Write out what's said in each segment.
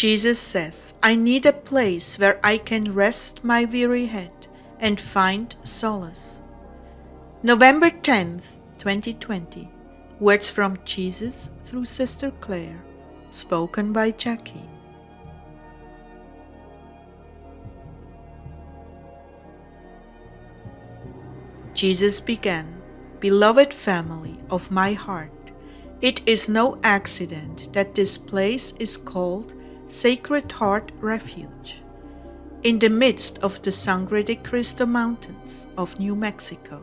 Jesus says, I need a place where I can rest my weary head and find solace. November 10th, 2020. Words from Jesus through Sister Clare, spoken by Jackie. Jesus began, Beloved family of my heart, it is no accident that this place is called Sacred Heart Refuge, in the midst of the Sangre de Cristo mountains of New Mexico.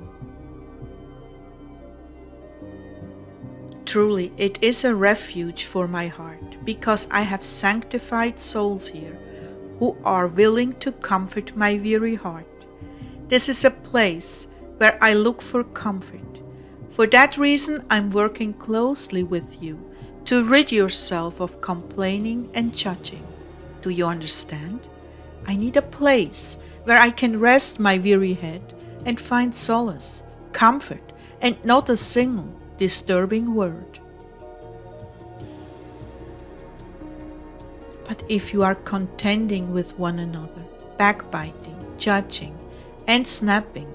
Truly, it is a refuge for my heart, because I have sanctified souls here who are willing to comfort my weary heart. This is a place where I look for comfort. For that reason, I'm working closely with you to rid yourself of complaining and judging. Do you understand? I need a place where I can rest my weary head and find solace, comfort, and not a single disturbing word. But if you are contending with one another, backbiting, judging, and snapping,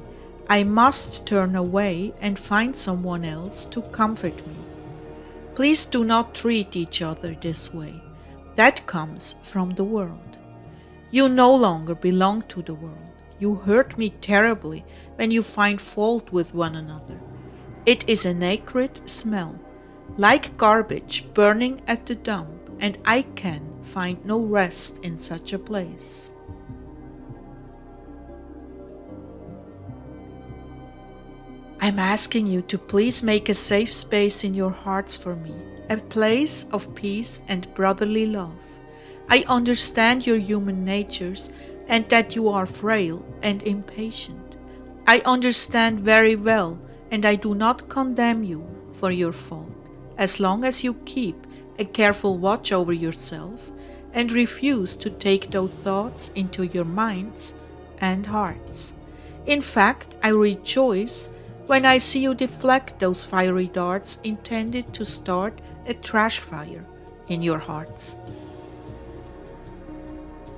I must turn away and find someone else to comfort me. Please do not treat each other this way. That comes from the world. You no longer belong to the world. You hurt me terribly when you find fault with one another. It is an acrid smell, like garbage burning at the dump, and I can find no rest in such a place. I'm asking you to please make a safe space in your hearts for me, a place of peace and brotherly love. I understand your human natures and that you are frail and impatient. I understand very well, and I do not condemn you for your fault, as long as you keep a careful watch over yourself and refuse to take those thoughts into your minds and hearts. In fact, I rejoice when I see you deflect those fiery darts intended to start a trash fire in your hearts.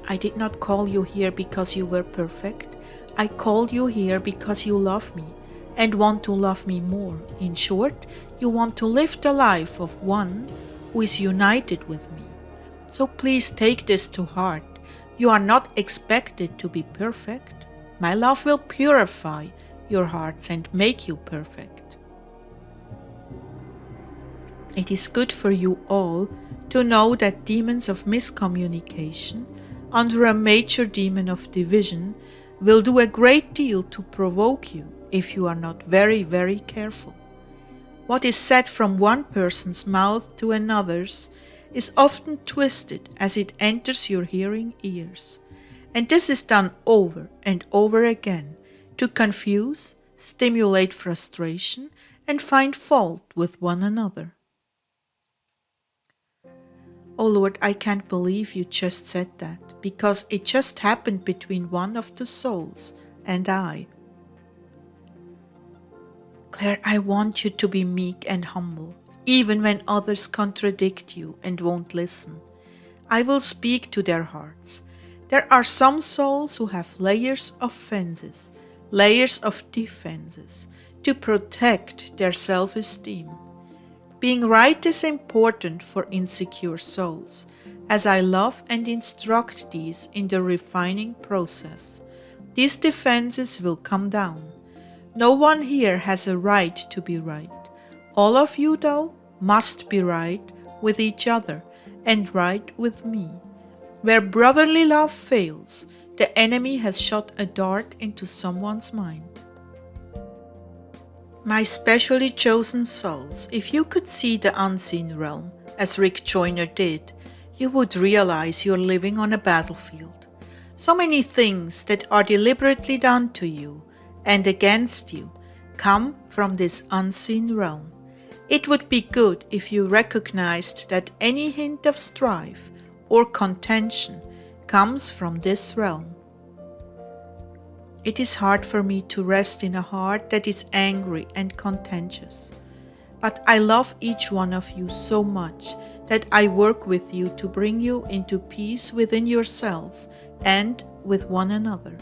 I did not call you here because you were perfect. I called you here because you love me and want to love me more. In short, you want to live the life of one who is united with me. So please take this to heart. You are not expected to be perfect. My love will purify your hearts and make you perfect. It is good for you all to know that demons of miscommunication under a major demon of division will do a great deal to provoke you if you are not very, very careful. What is said from one person's mouth to another's is often twisted as it enters your hearing ears, and this is done over and over again to confuse, stimulate frustration, and find fault with one another. Oh Lord, I can't believe you just said that, because it just happened between one of the souls and I. Claire, I want you to be meek and humble, even when others contradict you and won't listen. I will speak to their hearts. There are some souls who have layers of fences, layers of defenses, to protect their self-esteem. Being right is important for insecure souls, as I love and instruct these in the refining process. These defenses will come down. No one here has a right to be right. All of you, though, must be right with each other and right with me. Where brotherly love fails, the enemy has shot a dart into someone's mind. My specially chosen souls, if you could see the unseen realm, as Rick Joyner did, you would realize you're living on a battlefield. So many things that are deliberately done to you and against you come from this unseen realm. It would be good if you recognized that any hint of strife or contention comes from this realm. It is hard for me to rest in a heart that is angry and contentious, But I love each one of you so much that I work with you to bring you into peace within yourself and with one another.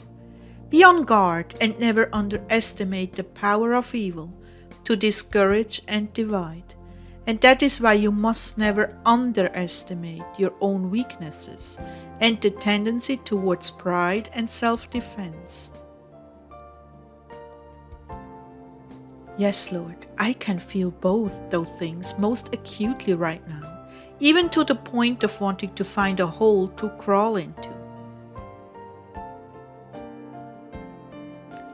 Be on guard and never underestimate the power of evil to discourage and divide. And that is why you must never underestimate your own weaknesses and the tendency towards pride and self-defense. Yes, Lord, I can feel both those things most acutely right now, even to the point of wanting to find a hole to crawl into.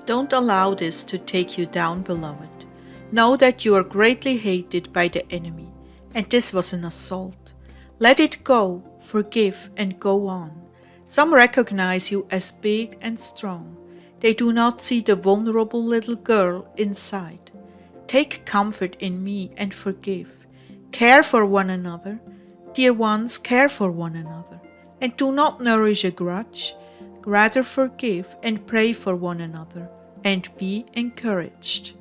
Don't allow this to take you down, beloved. Know that you are greatly hated by the enemy, and this was an assault. Let it go, forgive, and go on. Some recognize you as big and strong. They do not see the vulnerable little girl inside. Take comfort in me and forgive. Care for one another. Dear ones, care for one another. And do not nourish a grudge. Rather forgive and pray for one another, and be encouraged.